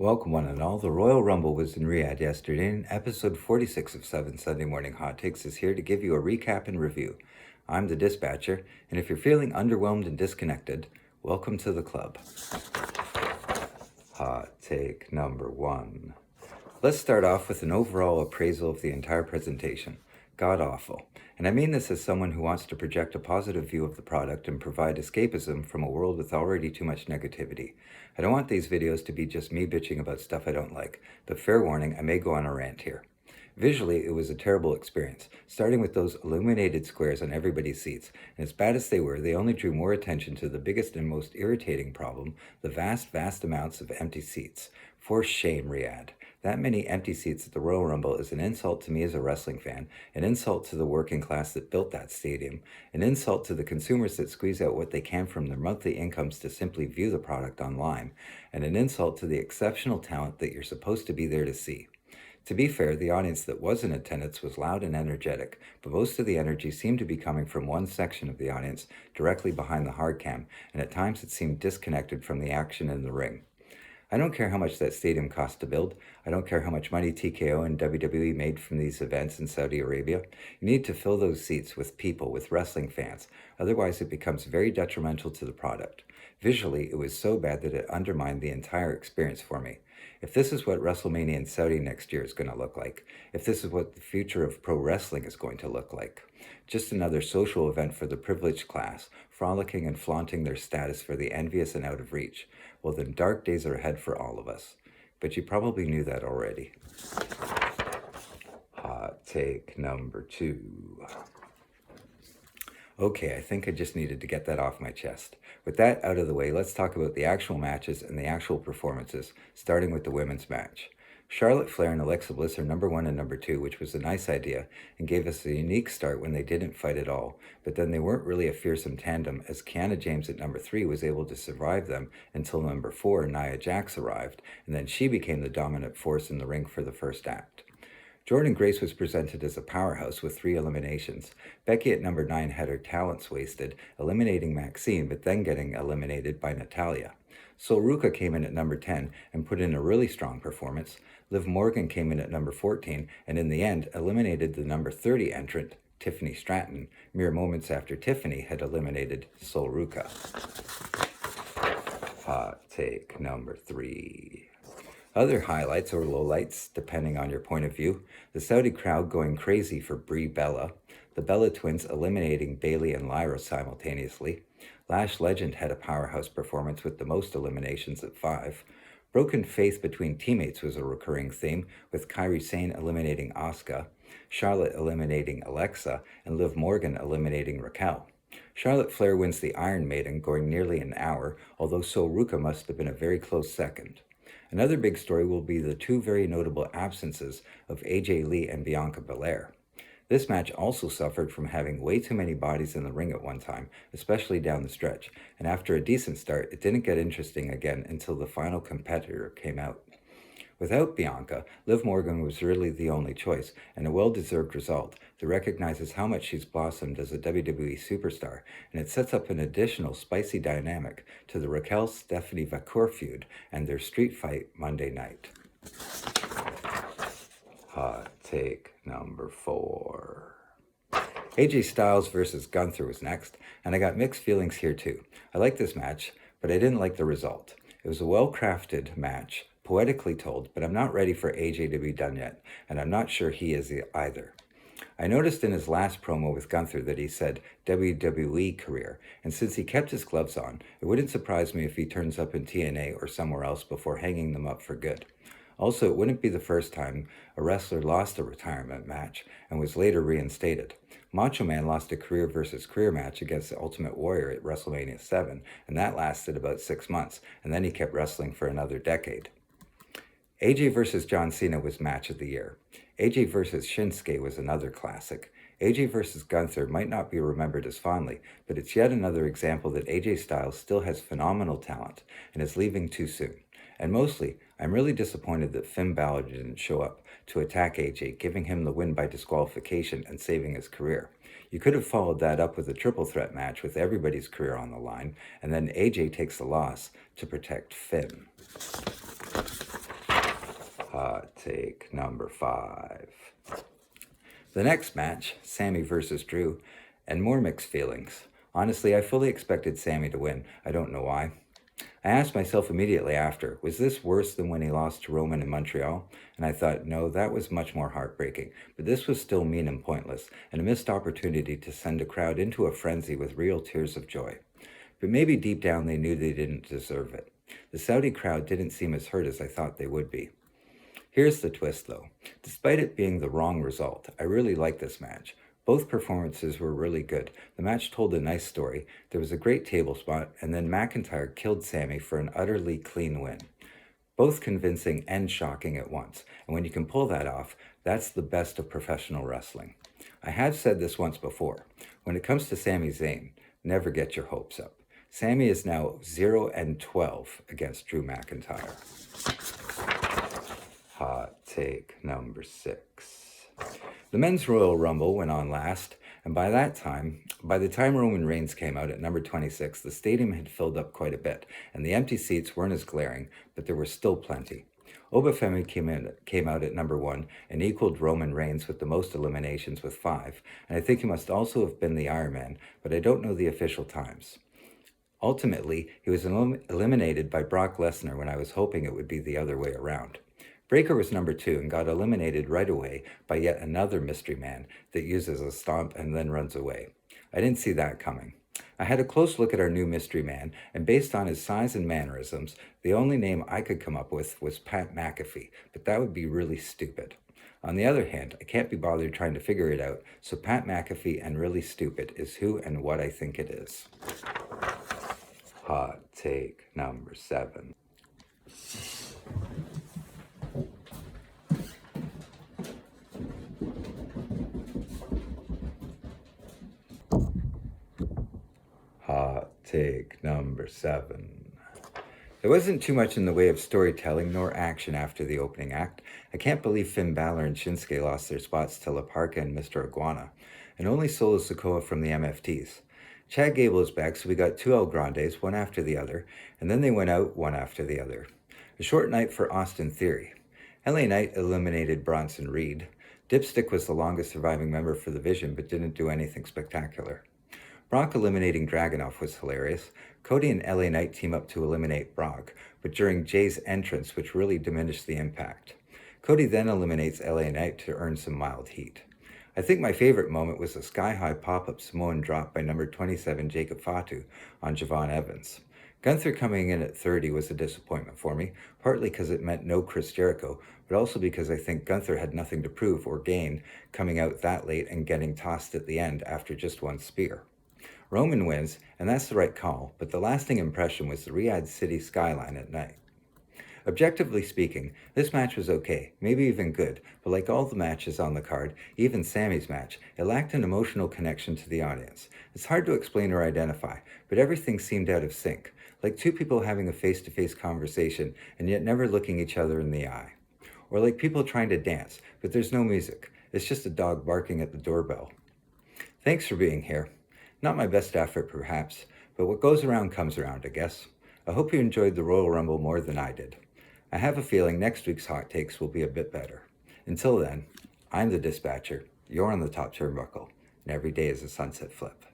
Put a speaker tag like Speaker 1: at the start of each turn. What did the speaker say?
Speaker 1: Welcome one and all. The Royal Rumble was in Riyadh yesterday, and episode 46 of 7 Sunday Morning Hot Takes is here to give you a recap and review. I'm the dispatcher, and if you're feeling underwhelmed and disconnected, welcome to the club. Hot take number 1. Let's start off with an overall appraisal of the entire presentation. God awful. And I mean this as someone who wants to project a positive view of the product and provide escapism from a world with already too much negativity. I don't want these videos to be just me bitching about stuff I don't like, but fair warning, I may go on a rant here. Visually, it was a terrible experience, starting with those illuminated squares on everybody's seats, and as bad as they were, they only drew more attention to the biggest and most irritating problem, the vast amounts of empty seats. For shame, Riyadh. That many empty seats at the Royal Rumble is an insult to me as a wrestling fan, an insult to the working class that built that stadium, an insult to the consumers that squeeze out what they can from their monthly incomes to simply view the product online, and an insult to the exceptional talent that you're supposed to be there to see. To be fair, the audience that was in attendance was loud and energetic, but most of the energy seemed to be coming from one section of the audience, directly behind the hard cam, and at times it seemed disconnected from the action in the ring. I don't care how much that stadium cost to build. I don't care how much money TKO and WWE made from these events in Saudi Arabia. You need to fill those seats with people, with wrestling fans. Otherwise, it becomes very detrimental to the product. Visually, it was so bad that it undermined the entire experience for me. If this is what WrestleMania in Saudi next year is going to look like, if this is what the future of pro wrestling is going to look like, just another social event for the privileged class, frolicking and flaunting their status for the envious and out of reach, well then dark days are ahead for all of us. But you probably knew that already. Hot take number 2. Okay, I think I just needed to get that off my chest. With that out of the way, let's talk about the actual matches and the actual performances, starting with the women's match. Charlotte Flair and Alexa Bliss are number 1 and number 2, which was a nice idea and gave us a unique start when they didn't fight at all, but then they weren't really a fearsome tandem as Kiana James at number 3 was able to survive them until number 4, Nia Jax, arrived, and then she became the dominant force in the ring for the first act. Jordynne Grace was presented as a powerhouse with 3 eliminations. Becky at number 9 had her talents wasted, eliminating Maxine, but then getting eliminated by Natalya. Sol Ruca came in at number 10 and put in a really strong performance. Liv Morgan came in at number 14 and in the end eliminated the number 30 entrant, Tiffany Stratton, mere moments after Tiffany had eliminated Sol Ruca. Hot take number 3. Other highlights or lowlights, depending on your point of view, the Saudi crowd going crazy for Brie Bella, the Bella twins eliminating Bayley and Lyra simultaneously, Lash Legend had a powerhouse performance with the most eliminations at 5, broken faith between teammates was a recurring theme, with Kairi Sane eliminating Asuka, Charlotte eliminating Alexa, and Liv Morgan eliminating Raquel. Charlotte Flair wins the Iron Maiden, going nearly an hour, although Sol Ruca must have been a very close second. Another big story will be the 2 very notable absences of AJ Lee and Bianca Belair. This match also suffered from having way too many bodies in the ring at one time, especially down the stretch, and after a decent start, it didn't get interesting again until the final competitor came out. Without Bianca, Liv Morgan was really the only choice, and a well-deserved result that recognizes how much she's blossomed as a WWE superstar, and it sets up an additional spicy dynamic to the Raquel-Stephanie Vacour feud and their street fight Monday night. Hot take number 4. AJ Styles versus Gunther was next, and I got mixed feelings here too. I liked this match, but I didn't like the result. It was a well-crafted match, poetically told, but I'm not ready for AJ to be done yet, and I'm not sure he is either. I noticed in his last promo with Gunther that he said WWE career, and since he kept his gloves on, it wouldn't surprise me if he turns up in TNA or somewhere else before hanging them up for good. Also, it wouldn't be the first time a wrestler lost a retirement match and was later reinstated. Macho Man lost a career versus career match against the Ultimate Warrior at WrestleMania 7, and that lasted about 6 months, and then he kept wrestling for another decade. AJ versus John Cena was match of the year. AJ versus Shinsuke was another classic. AJ versus Gunther might not be remembered as fondly, but it's yet another example that AJ Styles still has phenomenal talent and is leaving too soon. And mostly, I'm really disappointed that Finn Balor didn't show up to attack AJ, giving him the win by disqualification and saving his career. You could have followed that up with a triple threat match with everybody's career on the line, and then AJ takes the loss to protect Finn. Hot take number 5. The next match, Sammy versus Drew, and more mixed feelings. Honestly, I fully expected Sammy to win. I don't know why. I asked myself immediately after, was this worse than when he lost to Roman in Montreal? And I thought, no, that was much more heartbreaking. But this was still mean and pointless, and a missed opportunity to send a crowd into a frenzy with real tears of joy. But maybe deep down they knew they didn't deserve it. The Saudi crowd didn't seem as hurt as I thought they would be. Here's the twist though. Despite it being the wrong result, I really liked this match. Both performances were really good. The match told a nice story, there was a great table spot, and then McIntyre killed Sammy for an utterly clean win. Both convincing and shocking at once, and when you can pull that off, that's the best of professional wrestling. I have said this once before. When it comes to Sami Zayn, never get your hopes up. Sammy is now 0-12 against Drew McIntyre. Hot take number 6. The Men's Royal Rumble went on last, and by the time Roman Reigns came out at number 26, the stadium had filled up quite a bit, and the empty seats weren't as glaring, but there were still plenty. Obafemi came out at number 1 and equaled Roman Reigns with the most eliminations with 5, and I think he must also have been the Iron Man, but I don't know the official times. Ultimately, he was eliminated by Brock Lesnar when I was hoping it would be the other way around. Breakker was number 2 and got eliminated right away by yet another mystery man that uses a stomp and then runs away. I didn't see that coming. I had a close look at our new mystery man, and based on his size and mannerisms, the only name I could come up with was Pat McAfee, but that would be really stupid. On the other hand, I can't be bothered trying to figure it out, so Pat McAfee and really stupid is who and what I think it is. Hot take number 7. Hot take number 7. There wasn't too much in the way of storytelling nor action after the opening act. I can't believe Finn Balor and Shinsuke lost their spots to La Parka and Mr. Iguana, and only Solo Sikoa from the MFTs. Chad Gable is back, so we got 2 El Grandes, one after the other, and then they went out one after the other. A short night for Austin Theory. LA Knight eliminated Bronson Reed. Dipstick was the longest surviving member for the Vision, but didn't do anything spectacular. Brock eliminating Dragunov was hilarious. Cody and LA Knight team up to eliminate Brock, but during Jay's entrance, which really diminished the impact. Cody then eliminates LA Knight to earn some mild heat. I think my favorite moment was a sky-high pop-up Samoan drop by number 27 Jacob Fatu on Javon Evans. Gunther coming in at 30 was a disappointment for me, partly because it meant no Chris Jericho, but also because I think Gunther had nothing to prove or gain coming out that late and getting tossed at the end after just one spear. Roman wins, and that's the right call, but the lasting impression was the Riyadh city skyline at night. Objectively speaking, this match was okay, maybe even good, but like all the matches on the card, even Sammy's match, it lacked an emotional connection to the audience. It's hard to explain or identify, but everything seemed out of sync, like two people having a face-to-face conversation and yet never looking each other in the eye. Or like people trying to dance, but there's no music, it's just a dog barking at the doorbell. Thanks for being here. Not my best effort, perhaps, but what goes around comes around, I guess. I hope you enjoyed the Royal Rumble more than I did. I have a feeling next week's hot takes will be a bit better. Until then, I'm the dispatcher, you're on the top turnbuckle, and every day is a sunset flip.